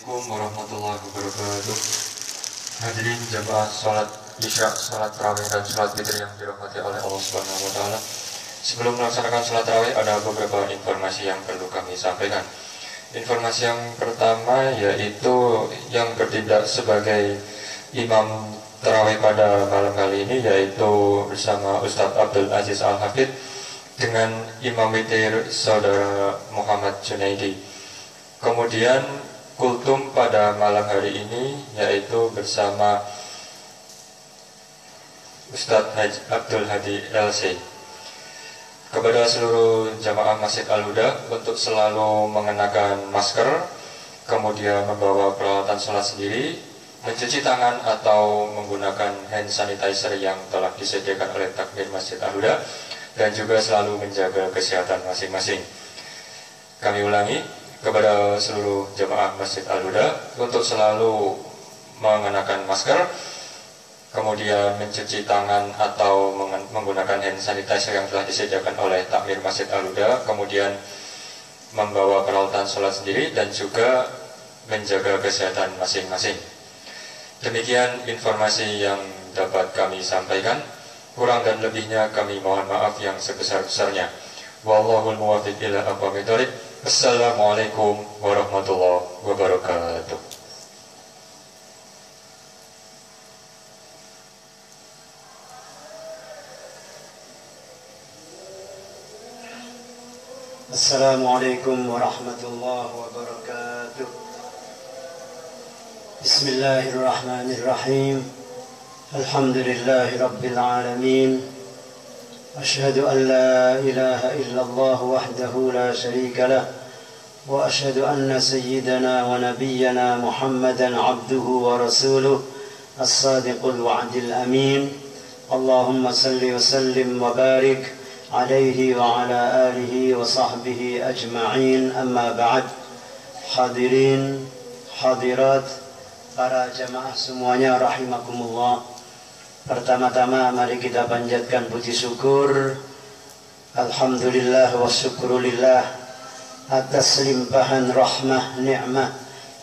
Assalamualaikum warahmatullahi wabarakatuh. Hadirin jamaah salat Isya, salat tarawih dan salat witir yang dirahmati oleh Allah Subhanahu wa taala. Sebelum melaksanakan salat tarawih ada beberapa informasi yang perlu kami sampaikan. Informasi yang pertama yaitu yang bertindak sebagai imam tarawih pada malam kali ini yaitu bersama Ustadz Abdul Aziz Al-Hafidh dengan imam witir saudara Muhammad Junaidi. Kemudian kultum pada malam hari ini yaitu bersama Ustadz Abdul Hadi LC. Kepada seluruh jamaah Masjid Al-Huda untuk selalu mengenakan masker, kemudian membawa peralatan sholat sendiri, mencuci tangan atau menggunakan hand sanitizer yang telah disediakan oleh takmir Masjid Al-Huda, dan juga selalu menjaga kesehatan masing-masing. Kami ulangi, kepada seluruh jamaah Masjid Al-Huda untuk selalu mengenakan masker, kemudian mencuci tangan atau menggunakan hand sanitizer yang telah disediakan oleh takmir Masjid Al-Huda, kemudian membawa peralatan sholat sendiri dan juga menjaga kesehatan masing-masing. Demikian informasi yang dapat kami sampaikan. Kurang dan lebihnya kami mohon maaf yang sebesar-besarnya. Wallahul muwaffiq ila aqwamit thoriq. Assalamualaikum warahmatullahi wabarakatuh. Assalamualaikum warahmatullahi wabarakatuh. Bismillahirrahmanirrahim. Alhamdulillahi rabbil alamin. أشهد أن لا إله إلا الله وحده لا شريك له وأشهد أن سيدنا ونبينا محمدا عبده ورسوله الصادق الوعد الأمين. اللهم صل وسلم وبارك عليه وعلى آله وصحبه أجمعين. أما بعد. Hadirin, hadirat, para jamaah semuanya rahimakumullah. Pertama-tama mari kita panjatkan puji syukur, alhamdulillah wa syukrulillah, atas limpahan rahmah, ni'mah,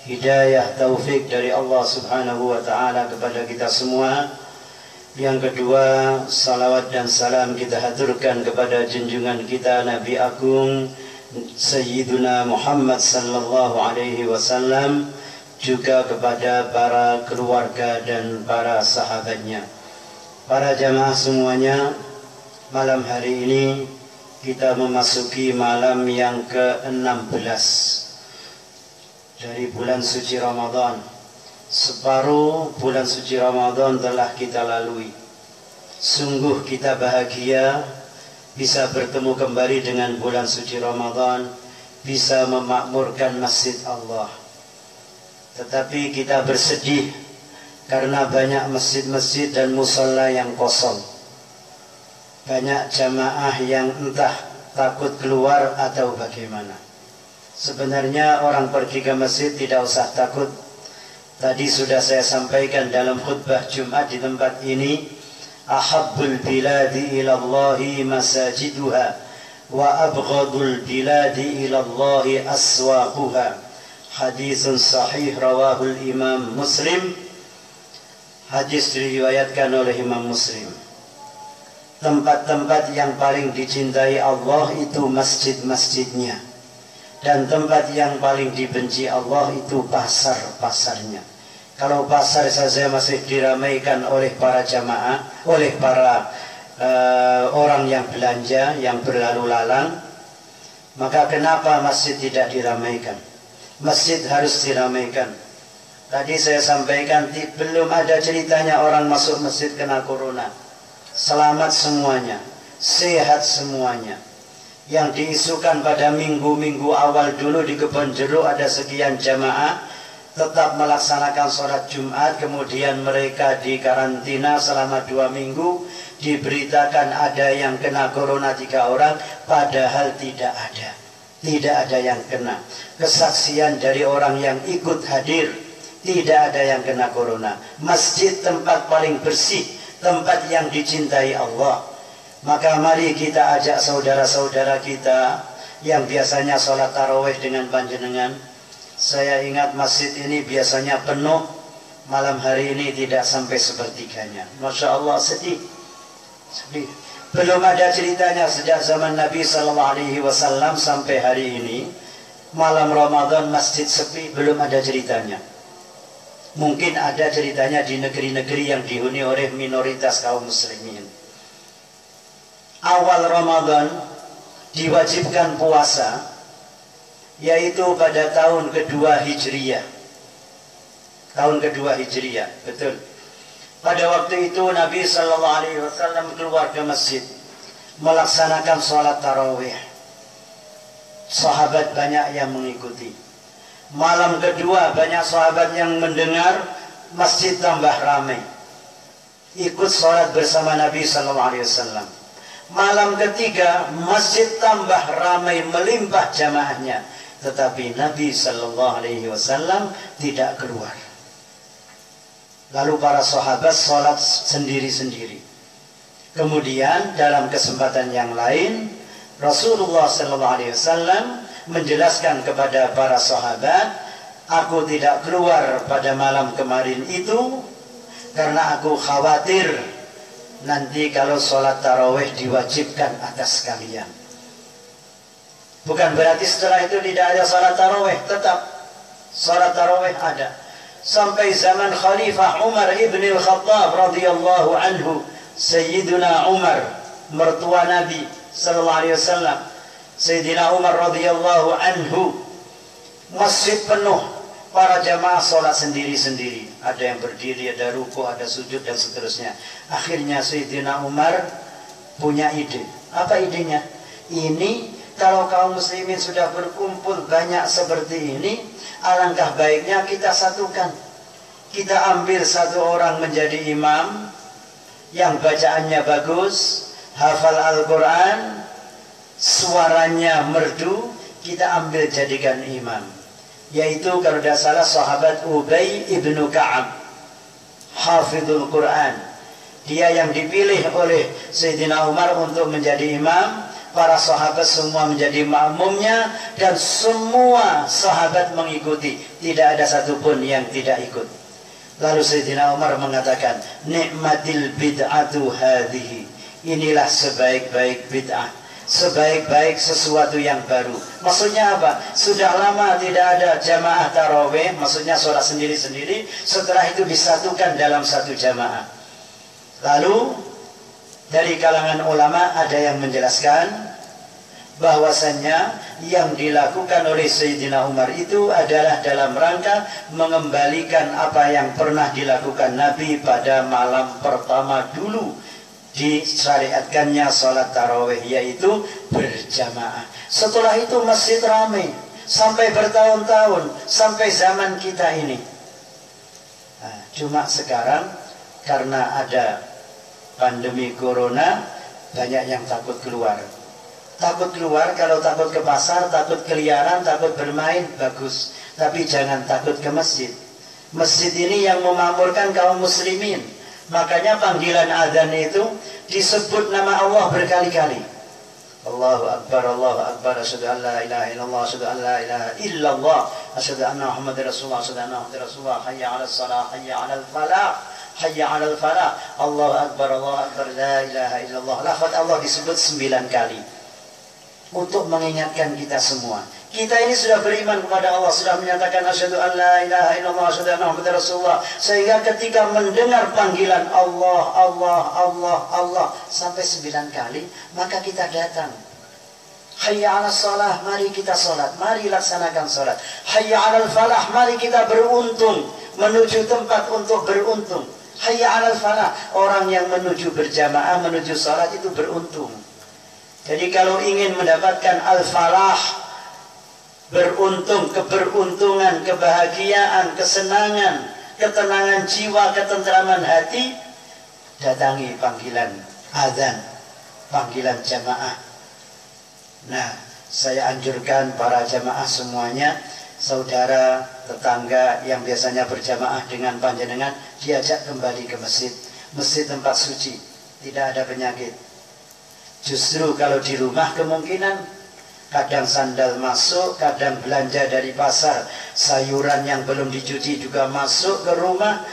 hidayah, taufik dari Allah subhanahu wa ta'ala kepada kita semua. Yang kedua, salawat dan salam kita haturkan kepada junjungan kita Nabi Agung Sayyiduna Muhammad sallallahu alaihi wasallam, juga kepada para keluarga dan para sahabatnya. Para jamaah semuanya, malam hari ini kita memasuki malam yang ke-16 dari bulan suci Ramadan. Separuh bulan suci Ramadan telah kita lalui. Sungguh kita bahagia bisa bertemu kembali dengan bulan suci Ramadan, bisa memakmurkan masjid Allah. Tetapi kita bersedih karena banyak masjid-masjid dan musalla yang kosong. Banyak jamaah yang entah takut keluar atau bagaimana. Sebenarnya orang pergi ke masjid tidak usah takut. Tadi sudah saya sampaikan dalam khutbah Jumat di tempat ini, ahabbul biladi ilallahi masajiduha wa abghadul biladi ilallahi aswaquha. Hadisun sahih rawahul Imam Muslim. Hadis diriwayatkan oleh Imam Muslim. Tempat-tempat yang paling dicintai Allah itu masjid-masjidnya, dan tempat yang paling dibenci Allah itu pasar-pasarnya. Kalau pasar saja masih diramaikan oleh para jamaah, oleh para orang yang belanja, yang berlalu lalang, maka kenapa masjid tidak diramaikan? Masjid harus diramaikan. Tadi saya sampaikan belum ada ceritanya orang masuk masjid kena corona. Selamat semuanya, sehat semuanya. Yang diisukan pada minggu-minggu awal dulu di Kebon Jeruk ada sekian jamaah tetap melaksanakan sholat Jumat, kemudian mereka dikarantina selama 2 minggu. Diberitakan ada yang kena corona 3 orang, padahal tidak ada. Tidak ada yang kena. Kesaksian dari orang yang ikut hadir, tidak ada yang kena corona. Masjid tempat paling bersih, tempat yang dicintai Allah. Maka mari kita ajak saudara-saudara kita yang biasanya sholat tarawih dengan panjenengan, Saya ingat masjid ini biasanya penuh, malam hari ini tidak sampai sepertiganya. Masya Allah, sedih. Belum ada ceritanya sejak zaman Nabi SAW sampai hari ini. Malam Ramadan masjid sepi, belum ada ceritanya. Mungkin ada ceritanya di negeri-negeri yang dihuni oleh minoritas kaum muslimin. Awal Ramadan diwajibkan puasa, yaitu pada tahun kedua Hijriyah. Tahun kedua Hijriyah, betul. Pada waktu itu Nabi SAW keluar ke masjid melaksanakan sholat tarawih. Sahabat banyak yang mengikuti. Malam kedua banyak sahabat yang mendengar, masjid tambah ramai, ikut sholat bersama Nabi SAW. Malam ketiga masjid tambah ramai, melimpah jamaahnya, tetapi Nabi SAW tidak keluar. Lalu para sahabat sholat sendiri-sendiri. Kemudian dalam kesempatan yang lain Rasulullah SAW menjelaskan kepada para sahabat, aku tidak keluar pada malam kemarin itu karena aku khawatir nanti kalau sholat tarawih diwajibkan atas kalian. Bukan berarti setelah itu tidak ada sholat tarawih, tetap sholat tarawih ada. Sampai zaman Khalifah Umar ibn al-Khattab radhiyallahu anhu, Sayyiduna Umar, mertua Nabi sallallahu alaihi wasallam, Sayyidina Umar radhiyallahu anhu, masjid penuh, para jamaah sholat sendiri-sendiri. Ada yang berdiri, ada ruku, ada sujud dan seterusnya. Akhirnya Sayyidina Umar punya ide. Apa idenya? Ini kalau kaum muslimin sudah berkumpul banyak seperti ini, alangkah baiknya kita satukan. Kita ambil satu orang menjadi imam yang bacaannya bagus, hafal Al-Quran, suaranya merdu, kita ambil jadikan imam. Yaitu kalau tidak salah sahabat Ubay ibnu Ka'ab, hafidhul Quran. Dia yang dipilih oleh Sayyidina Umar untuk menjadi imam. Para sahabat semua menjadi makmumnya, dan semua sahabat mengikuti. Tidak ada satupun yang tidak ikut. Lalu Sayyidina Umar mengatakan, nikmatil bid'atu hadhihi. Inilah sebaik-baik bid'ah, sebaik-baik sesuatu yang baru. Maksudnya apa? Sudah lama tidak ada jamaah tarawih, maksudnya sholat sendiri-sendiri, setelah itu disatukan dalam satu jamaah. Lalu dari kalangan ulama ada yang menjelaskan bahwasannya yang dilakukan oleh Sayyidina Umar itu adalah dalam rangka mengembalikan apa yang pernah dilakukan Nabi pada malam pertama dulu disyariatkannya sholat tarawih, yaitu berjamaah. Setelah itu masjid ramai sampai bertahun-tahun, sampai zaman kita ini. Nah, cuma sekarang karena ada pandemi corona, banyak yang takut keluar. Takut keluar, kalau takut ke pasar, takut keliaran, takut bermain, bagus. Tapi jangan takut ke masjid. Masjid ini yang memakmurkan kaum muslimin. Makanya panggilan adzan itu disebut nama Allah berkali-kali. Allahu Akbar, Allahu Akbar, asyhadu an la ilaha illallah, asyhadu an la ilaha illallah, asyhadu anna Muhammadar Rasulullah, asyhadu anna Muhammadar Rasulullah, hayya 'alas shalah, hayya 'alal falah, hayya 'alal falah, Allahu Akbar, la ilaha illallah. Lafaz Allah disebut 9 kali untuk mengingatkan kita semua. Kita ini sudah beriman kepada Allah, sudah menyatakan asyhadu an la ilaha illallah, asyhadu anna Muhammadar Rasulullah, sehingga ketika mendengar panggilan Allah, Allah, Allah, Allah sampai 9 kali, maka kita datang. Hayya 'alas shalah, mari kita salat, mari laksanakan salat. Hayya 'alal falah, mari kita beruntung, menuju tempat untuk beruntung. Hayya 'alal falah, orang yang menuju berjamaah, menuju salat itu beruntung. Jadi kalau ingin mendapatkan al-falah, beruntung, keberuntungan, kebahagiaan, kesenangan, ketenangan jiwa, ketentraman hati, datangi panggilan adzan, panggilan jamaah. Nah, saya anjurkan para jamaah semuanya, saudara, tetangga yang biasanya berjamaah dengan panjenengan, diajak kembali ke masjid. Masjid tempat suci, tidak ada penyakit. Justru kalau di rumah kemungkinan Kadang sandal masuk, kadang belanja dari pasar, sayuran yang belum dicuci juga masuk ke rumah,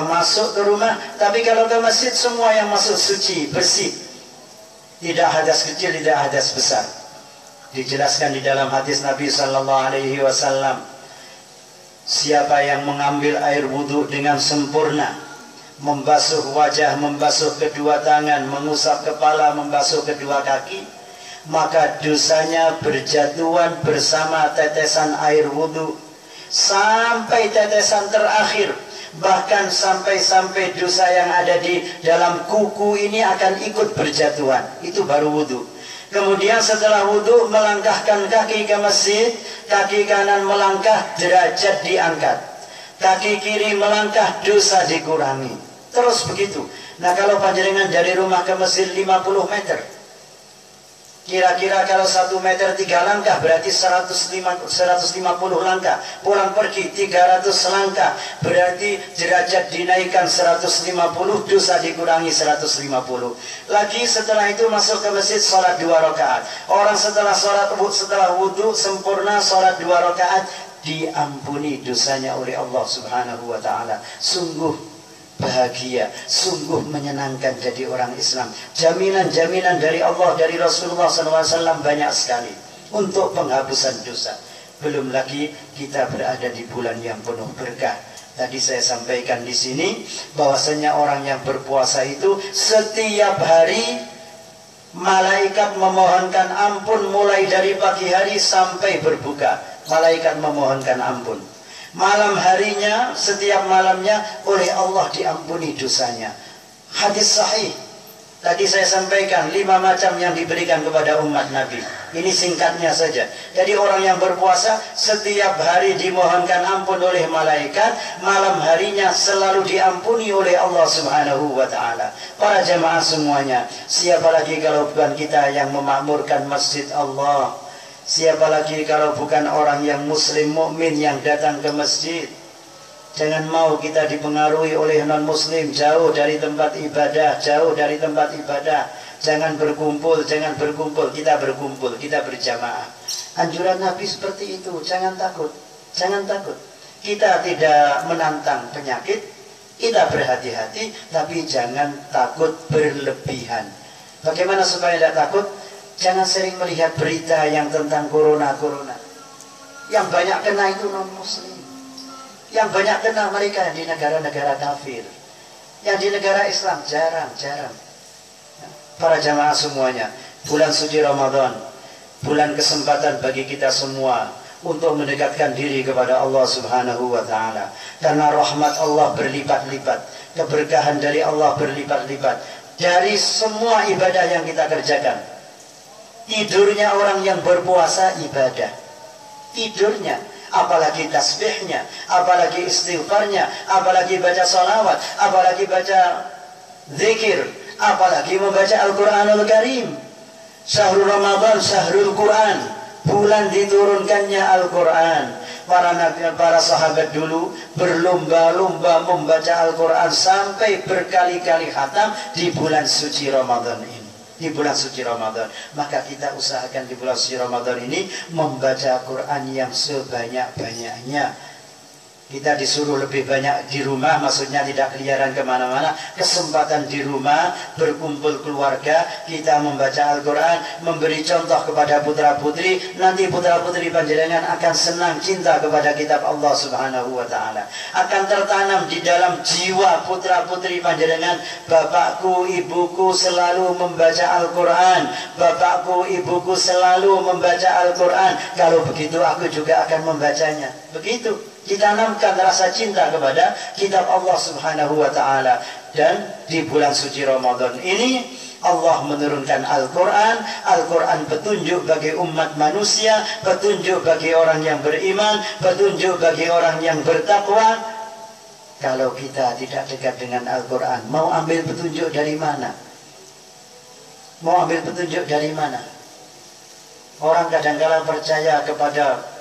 masuk ke rumah. Tapi kalau ke masjid semua yang masuk suci, bersih. Tidak hadas kecil, tidak hadas besar. Dijelaskan di dalam hadis Nabi sallallahu alaihi wasallam, siapa yang mengambil air wudhu dengan sempurna, membasuh wajah, membasuh kedua tangan, mengusap kepala, membasuh kedua kaki, maka dosanya berjatuhan bersama tetesan air wudhu sampai tetesan terakhir. Bahkan sampai dosa yang ada di dalam kuku ini akan ikut berjatuhan. Itu baru wudhu. Kemudian setelah wudhu melangkahkan kaki ke masjid, kaki kanan melangkah, derajat diangkat. Kaki kiri melangkah, dosa dikurangi. Terus begitu. Nah kalau panjenengan dari rumah ke masjid 50 meter, kira-kira kalau 1 meter 3 langkah berarti 150 langkah. Pulang pergi 300 langkah, berarti derajat dinaikkan 150, dosa dikurangi 150. Lagi setelah itu masuk ke masjid, sholat 2 rakaat. Orang setelah wudhu sempurna sholat 2 rakaat, diampuni dosanya oleh Allah subhanahu wa ta'ala. Sungguh bahagia, sungguh menyenangkan jadi orang Islam. Jaminan-jaminan dari Allah, dari Rasulullah SAW banyak sekali untuk penghapusan dosa. Belum lagi kita berada di bulan yang penuh berkah. Tadi saya sampaikan di sini bahwasanya orang yang berpuasa itu setiap hari malaikat memohonkan ampun mulai dari pagi hari sampai berbuka. Malaikat memohonkan ampun. Malam harinya, setiap malamnya oleh Allah diampuni dosanya. Hadis sahih. Tadi saya sampaikan 5 macam yang diberikan kepada umat Nabi. Ini singkatnya saja. Jadi orang yang berpuasa setiap hari dimohonkan ampun oleh malaikat, malam harinya selalu diampuni oleh Allah subhanahu wa ta'ala. Para jamaah semuanya, siapa lagi kalau bukan kita yang memakmurkan masjid Allah? Siapa lagi kalau bukan orang yang muslim mukmin yang datang ke masjid? Jangan mau kita dipengaruhi oleh non-muslim, jauh dari tempat ibadah, jauh dari tempat ibadah. Jangan berkumpul, kita berkumpul, kita berjamaah. Anjuran Nabi seperti itu, jangan takut. Kita tidak menantang penyakit, kita berhati-hati, tapi jangan takut berlebihan. Bagaimana supaya tidak takut? Jangan sering melihat berita yang tentang corona. Yang banyak kena itu non-muslim. Yang banyak kena mereka yang di negara-negara kafir. Yang di negara Islam jarang. Para jamaah semuanya, bulan suci Ramadan, bulan kesempatan bagi kita semua untuk mendekatkan diri kepada Allah subhanahu wa ta'ala. Karena rahmat Allah berlipat-lipat, keberkahan dari Allah berlipat-lipat dari semua ibadah yang kita kerjakan. Tidurnya orang yang berpuasa ibadah. Tidurnya, apalagi tasbihnya, apalagi istighfarnya, apalagi baca salawat, apalagi baca zikir, apalagi membaca Al-Quranul Karim. Syahrul Ramadan, syahrul Quran, bulan diturunkannya Al-Quran. Para sahabat dulu berlomba-lomba membaca Al-Quran sampai berkali-kali khatam di bulan suci Ramadan ini. Di bulan suci Ramadan, maka kita usahakan di bulan suci Ramadan ini membaca Quran yang sebanyak-banyaknya. Kita disuruh lebih banyak di rumah, maksudnya tidak keliaran kemana-mana. Kesempatan di rumah, berkumpul keluarga, kita membaca Al-Quran, memberi contoh kepada putra-putri. Nanti putra-putri panjenengan akan senang cinta kepada kitab Allah subhanahu wa ta'ala. Akan tertanam di dalam jiwa putra-putri panjenengan, bapakku, ibuku selalu membaca Al-Quran, bapakku, ibuku selalu membaca Al-Quran. Kalau begitu aku juga akan membacanya. Begitu. Ditanamkan rasa cinta kepada kitab Allah subhanahu wa ta'ala. Dan di bulan suci Ramadan ini Allah menurunkan Al-Quran. Al-Quran petunjuk bagi umat manusia, petunjuk bagi orang yang beriman, petunjuk bagi orang yang bertakwa. Kalau kita tidak dekat dengan Al-Quran, mau ambil petunjuk dari mana? Orang kadang-kadang percaya kepada